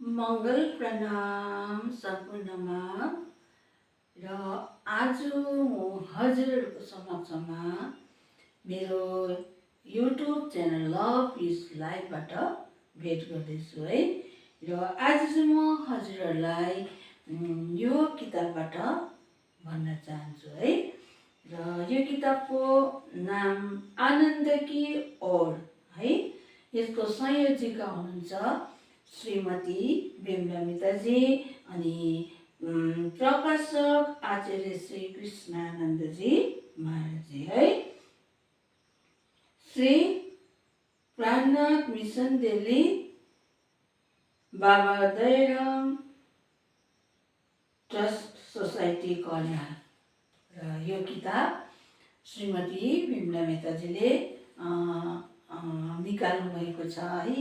मङ्गल प्रणाम सम्पूर्णमा। र आज म हजुरहरूको समक्षमा मेरो युट्युब च्यानल लभ इज लाइफबाट भेट गर्दैछु है। र आज चाहिँ म हजुरहरूलाई यो किताबबाट भन्न चाहन्छु है। र यो किताबको नाम आनन्द की ओर है। यसको संयोजिका हुनुहुन्छ श्रीमती बिमला मिताजी अनि प्रकाशक आचार्य श्री कृष्णानन्दजी महाराजी है। श्री प्राणनाथ मिशन दिल्ली बाबा दयाराम ट्रस्ट सोसाइटी कल्याण। र यो किताब श्रीमती बिमला मिताजीले निकाल्नु भएको छ है।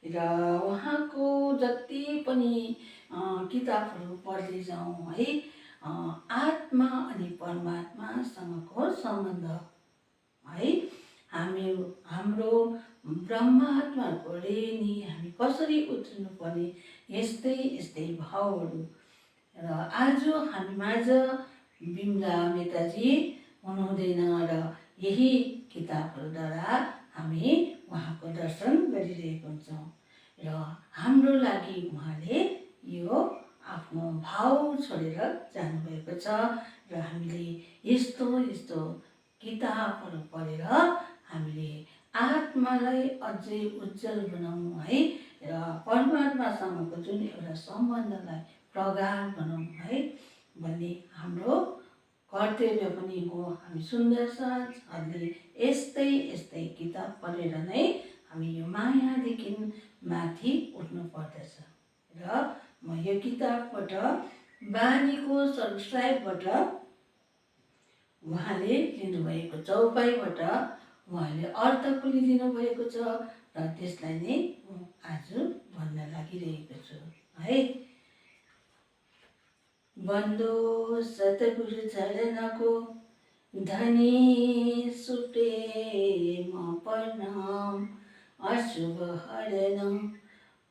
र उहाँको जति पनि किताबहरू पढ्दै जाउँ है, आत्मा अनि परमात्मासँगको सम्बन्ध है, हाम्रो ब्रह्मात्माकोले नि हामी कसरी उत्रिनु पर्ने यस्तै यस्तै भावहरू। र आज हामी माझ बिमला मेताजी हुनुहुँदैन र यही किताबहरूद्वारा हामी उहाँको दर्शन गरिरहेको हुन्छौँ। र हाम्रो लागि उहाँले यो आफ्नो भाव छोडेर जानुभएको छ। र हामीले यस्तो यस्तो किताबहरू पढेर हामीले आत्मालाई अझै उज्जवल बनाउँ है। र परमात्मासँगको जुन एउटा सम्बन्धलाई प्रगाढ बनाउँ है भन्ने हाम्रो कर्तव्य पनि हो। हामी सुन्दर साथहरूले यस्तै यस्तै किताब पढेर नै हामी यो मायादेखि माथि उठ्नु पर्दछ। र म यो किताबबाट बानीको सर्वसाइबाट उहाँले लिनुभएको चौपाईबाट उहाँले अर्थ खोलिदिनु भएको छ र त्यसलाई नै म आज भन्न लागिरहेको छु है। बन्दो सतगुरु चरणको धनी सुटे म प्रणाम, अशुभ हरण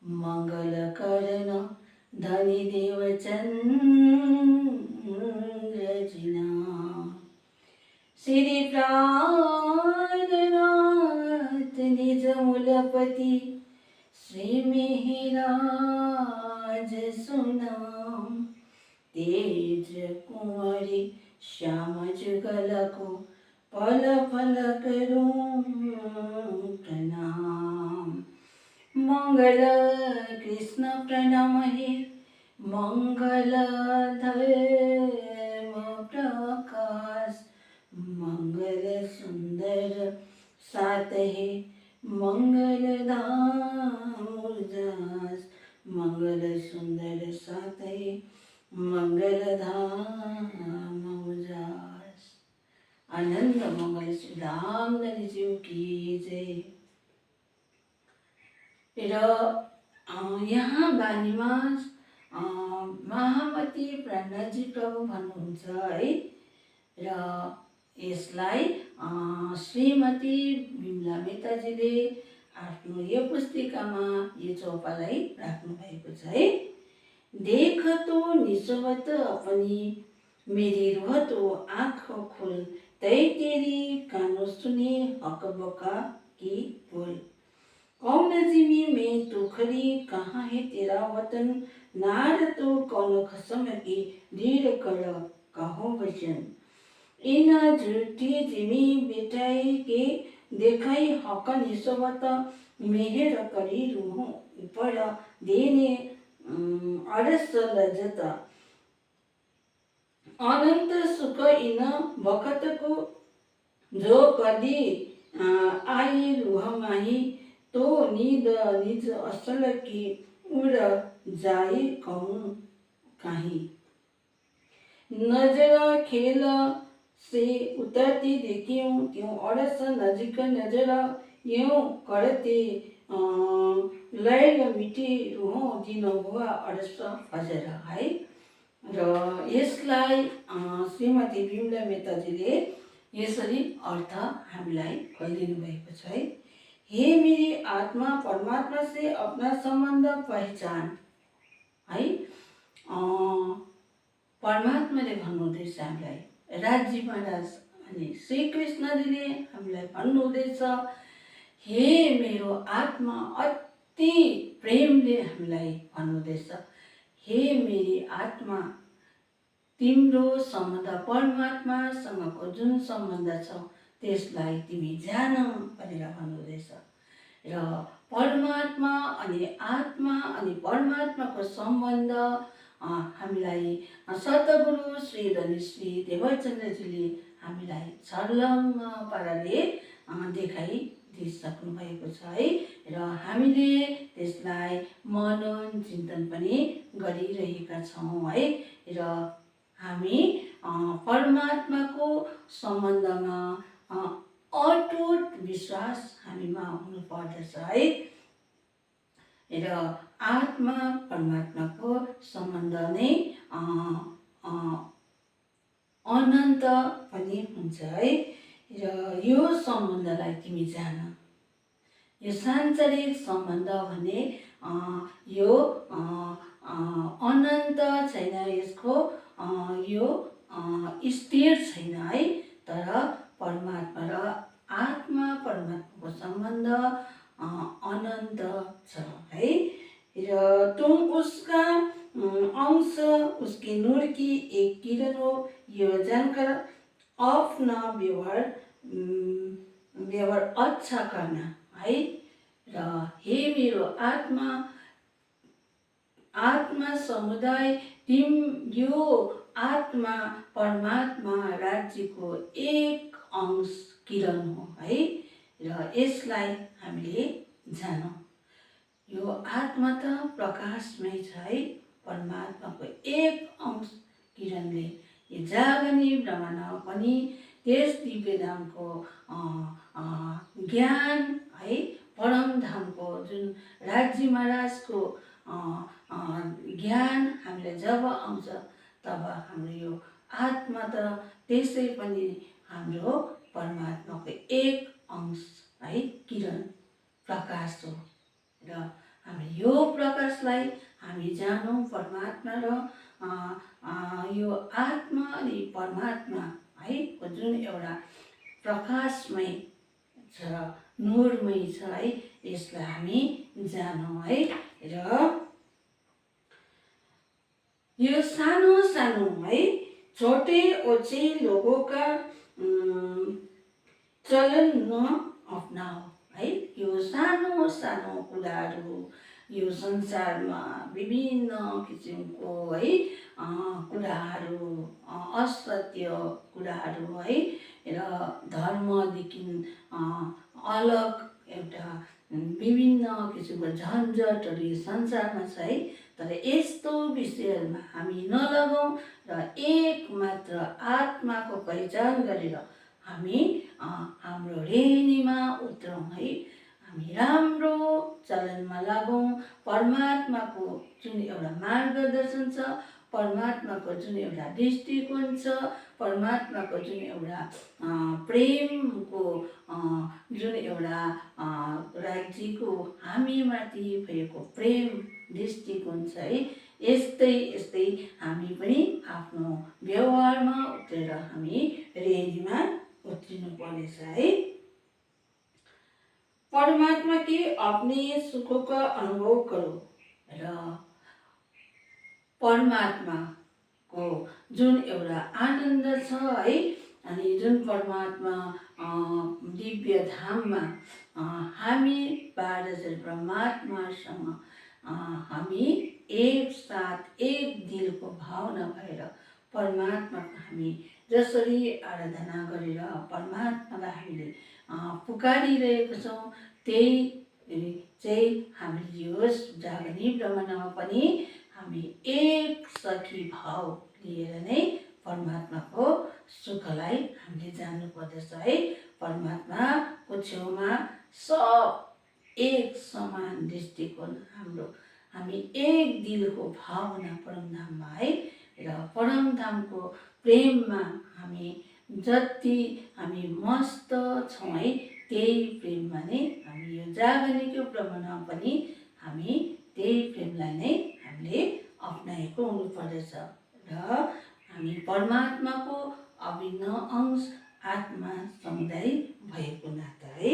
मङ्गल करण धनी देवचन्द्र जिना। श्री प्राणनाथ निज मूलपति श्री मेहराज सुनाम, तेज कुंवरी श्याम जुगलको पल पल करूं प्रणाम। मंगल कृष्ण प्रणम हे मंगल धर्म प्रकाश, मंगल सुंदर सात हे मंगल धाम उजास, मंगल सुंदर सात हे मंगल धाम उजास। आनंद मंगल श्री रामधनी ज्यू की जय। र यहाँ बानीमा महामती प्राणनाथजी प्रभु भन्नुहुन्छ है। र यसलाई श्रीमती बिमला मेताजीले आफ्नो यो पुस्तिकामा यो चौपालाई राख्नु भएको छ है। देख तो निस्वत अपनी मेरी रूह तो आँखों खुल, तय तेरी कानों सुने हक बका की बोल। कौन जिमी में तो खरी, कहाँ है तेरा वतन, नार तो कौन खसम की दृढ़ कर कहो वचन। इन झूठी जिमी बेटाई के देखाई हक निस्वत, मेहर करी रूह ऊपर देने अरस लज्जत। अनंत सुख इन बखत को जो कदी आई रूह माही, तो नींद निज असल की उड़ जाए कहूँ कहीं। नजर खेल से उतरती देखियों त्यों अरस नजिक नजर यूं करते लैल मिटी रूहों दिन हुआ अरस फजर है। र यसलाई श्रीमती बिमला मेताजीले यसरी अर्थ हामीलाई खोलिदिनु भएको छ है। हे मेरी आत्मा, परमात्मा से अपना संबंध पहचान, है। परमात्माले भन्नुहुँदैछ हामीलाई राज्य महाराज अनि श्रीकृष्णजीले हामीलाई भन्नुहुँदैछ, हे मेरो आत्मा, अति प्रेमले हामीलाई भन्नुहुँदैछ, हे मेरी आत्मा, तिम्रो सम्बन्ध परमात्मासँगको जुन सम्बन्ध छ त्यसलाई तिमी जान भनेर भन्नुहुँदैछ। र परमात्मा अनि आत्मा अनि परमात्माको सम्बन्ध हामीलाई सतगुरु श्री धनी श्री देवचन्द्रजीले हामीलाई छर्लङ्ग पाराले देखाइदिइसक्नु भएको छ है। र हामीले त्यसलाई मनन चिन्तन पनि गरिरहेका छौँ है। र हामी परमात्माको सम्बन्धमा अटुट विश्वास हामीमा हुनुपर्दछ है। र आत्मा परमात्माको सम्बन्ध नै अनन्त पनि हुन्छ है। र यो सम्बन्धलाई तिमी जान। यो सांसारिक सम्बन्ध भने यो अनन्त छैन, यसको यो स्थिर छैन है। तर परमात्मा र आत्मा परमात्माको सम्बन्ध अनन्त छ है। र तुम उसका अंश, उसके नूर की एक किरण हो, यो जानकर अपना व्यवहार अच्छा करना है। र हे मेरो आत्मा, आत्मा समुदाय, तिम यो आत्मा परमात्मा राज्यको एक अंश किरण हो है। र यसलाई हामीले जानौँ। यो आत्मा त प्रकाशमय छ है। परमात्माको एक अंश किरणले यो जागनी ब्रह्माण्डमा पनि त्यस दिव्यधामको ज्ञान है, परमधामको जुन राज्य महाराजको ज्ञान हामीलाई जब आउँछ तब हाम्रो यो आत्मा त त्यसै पनि हाम्रो परमात्माको एक अंश है, किरण प्रकाश हो। र हामी यो प्रकाशलाई हामी जानौँ। परमात्मा र यो आत्मा अनि परमात्मा है को जुन एउटा प्रकाशमय छ, नूरमय छ है, यसलाई हामी जानौँ है। र यो सानो सानो है, छोटे ओछे लोगों का चलन न अपनाओ है। यो सानो सानो कुराहरू, यो संसारमा विभिन्न किसिमको है कुराहरू, असत्य कुराहरू है, र धर्मदेखि अलग एउटा विभिन्न किसिमको झन्झटहरू संसारमा छ है। तर यस्तो विषयहरूमा हामी नलगौँ र एकमात्र आत्माको पहिचान गरेर हामी हाम्रो रेणीमा उत्रौँ है। हामी राम्रो चलनमा लागौँ। परमात्माको जुन एउटा मार्गदर्शन छ, परमात्माको जुन एउटा दृष्टिकोण छ, परमात्माको जुन एउटा प्रेमको जुन एउटा राज्यको हामीमाथि भएको प्रेम दृष्टिकोण छ है, यस्तै यस्तै हामी पनि आफ्नो व्यवहारमा उत्रेर हामी रेणीमा उत्रिनु पर्नेछ है। परमात्मा के अपने सुखों का अनुभव करो। र परमात्माको जुन एउटा आनन्द छ है, अनि जुन परमात्मा दिव्य धाममा हामी 12,000 परमात्मासँग हामी एक साथ एक दिलको भावना भएर परमात्माको हामी जसरी आराधना गरेर परमात्मालाई हामीले पुकारिरहेको छौँ, त्यही चाहिँ हामीले यो जागनी ब्रह्माण्डमा पनि हामी एक सखी भाव लिएर नै परमात्माको सुखलाई हामीले जान्नु पर्दछ है। परमात्माको छेउमा सब एक समान दृष्टिकोण हाम्रो, हामी एक दिलको भावना परमधाममा है। र परमधामको प्रेममा हामी जति हामी मस्त छौँ है, त्यही प्रेममा नै हामी यो जागनीको ब्रह्माण्डमा पनि हामी त्यही प्रेमलाई नै हामीले अप्नाएको हुनुपर्दछ र हामी परमात्माको अभिन्न अंश आत्मा समुदाय भएको नाता है।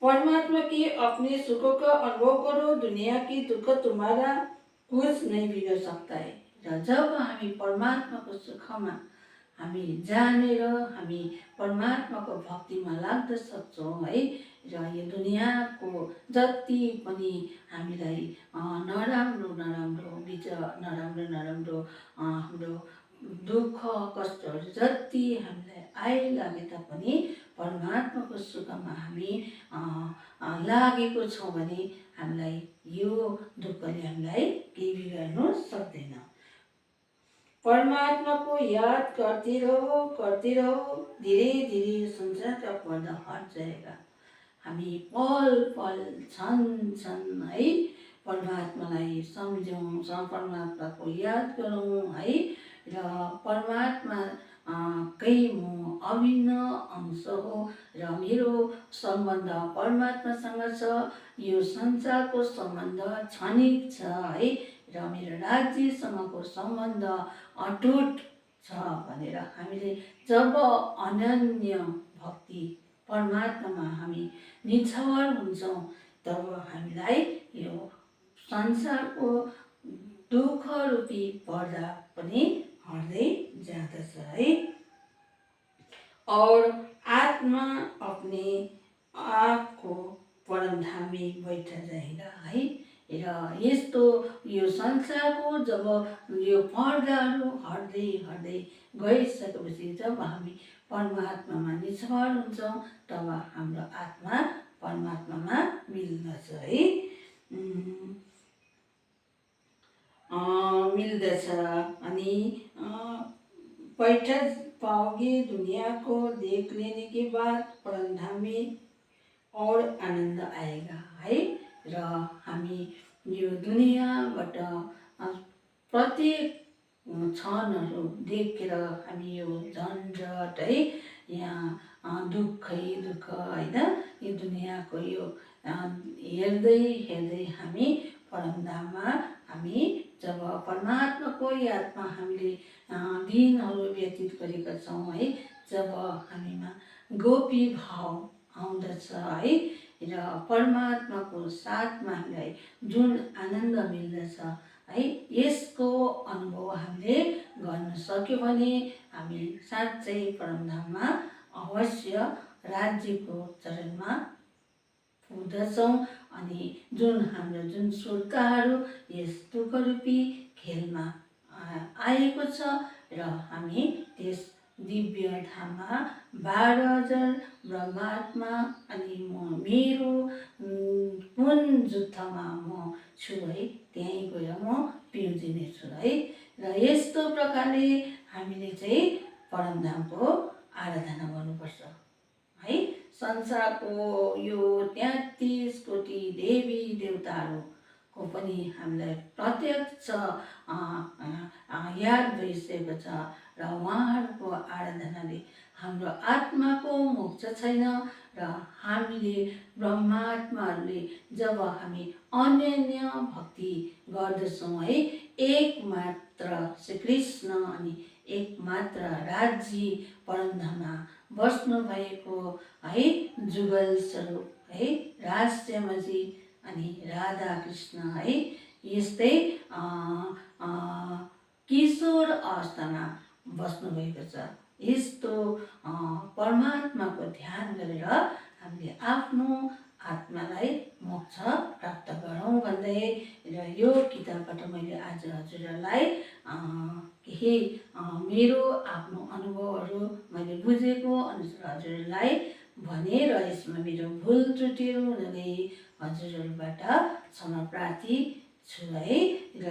परमात्मा की अपने सुखों का अनुभव करो, दुनिया की दुख तुम्हारा कुछ नहीं बिगड़ सकता है। र जब हामी परमात्माको सुखमा हामी जानेर हामी परमात्माको भक्तिमा लाग्न सक्छौँ है, र यो दुनियाँको जति पनि हामीलाई नराम्रो हाम्रो दुःख कष्टहरू जति हामीलाई आइलागे तापनि परमात्माको सुखमा हामी लागेको छौँ भने हामीलाई यो दुःखले हामीलाई केही बिगार्नु सक्दैन। परमात्मा को याद करते रहो, धीरे धीरे संसार का पर्दा हट जाएगा। हामी पल पल क्षण है परमात्मालाई सम्झौँ, परमात्माको याद गरौँ है, र परमात्मा कै म अभिन्न अंश हो र मेरो सम्बन्ध परमात्मासँग छ। यो संसारको सम्बन्ध क्षणिक छ है, र मेरो राज्यसँगको सम्बन्ध अटुट छ भनेर हामीले जब अनन्य भक्ति परमात्मामा हामी निछावर हुन्छौँ तब हामीलाई यो संसारको दुःख रूपी पर्दा पनि हट्दै जाँदछ है। और आत्मा अपने आप को परमधाम में बैठ जाएगा है। र यस्तो यो संसारको जब यो पर्दाहरू हट्दै हट्दै गइसकेपछि जब हामी परमात्मामा निछावर हुन्छौँ तब हाम्रो आत्मा परमात्मामा मिल्दछ है, मिल्दछ। अनि बैठ पाओगे दुनिया को देख लेने के बाद परमधाम में और आनंद आएगा है। र हामी यो दुनियाँबाट प्रत्येक क्षणहरू देखेर हामी यो झन्झट है, यहाँ दुःखै दुःख होइन, यो दुनियाँको यो हेर्दै हेर्दै हामी परमधाममा हामी जब परमात्माको यादमा हामीले दिनहरू व्यतीत गरेका छौँ है, जब हामीमा गोपी भाव आउँदछ है, र परमात्माको साथमा हामीलाई जुन आनन्द मिल्दछ है, यसको अनुभव हामीले गर्न सक्यो भने हामी साँच्चै परमधाममा अवश्य राज्यको चरणमा पुग्दछौँ। अनि जुन हाम्रो जुन शुल्कहरू यस दुःखरूपी खेलमा आएको छ र हामी त्यस दिव्य धाममा 12,000 ब्रह्मात्मा अनि म मेरो कुन जुत्थामा म छु है, त्यहीँ गएर म पिउजिनेछु है। र यस्तो प्रकारले हामीले चाहिँ परमधामको आराधना गर्नुपर्छ है। संसारको यो 33 कोटी देवी देवताहरूको पनि हामीलाई प्रत्यक्ष याद भइसकेको छ र उहाँहरूको आराधनाले हाम्रो आत्माको मोक्ष छैन। र हामीले ब्रह्मात्माहरूले जब हामी अनन्य भक्ति गर्दछौँ है, एक मात्र श्री कृष्ण अनि एक मात्र राज्य परमधाममा बस्नु भएको है, जुगल स्वरूप है राजश्यामजी अनि राधा कृष्ण है, यस्तै किशोर अवस्थामा बस्नु भएको छ। यस्तो परमात्माको ध्यान गरेर हामीले आफ्नो आत्मालाई मोक्ष प्राप्त गरौँ भन्दै र यो किताबबाट मैले आज हजुरहरूलाई केही मेरो आफ्नो अनुभवहरू मैले बुझेको अनुसार हजुरहरूलाई भने र यसमा मेरो भुल त्रुटिहरू हुनाले हजुरहरूबाट क्षमा प्रार्थी छु है। र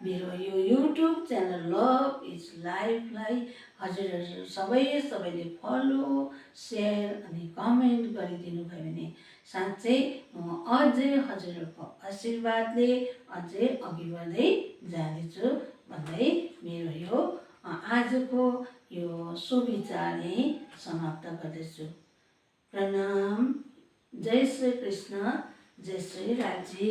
मेरो यो युट्युब च्यानल लभ इज लाइफलाई हजुरहरू सबैले फलो सेयर अनि कमेन्ट गरिदिनु भयो भने साँच्चै म अझै हजुरहरूको आशीर्वादले अझै अघि बढ्दै जानेछु भन्दै मेरो यो आजको यो सुविचार यही समाप्त गर्दछु। प्रणाम। जय श्री कृष्ण, जय श्री राजी।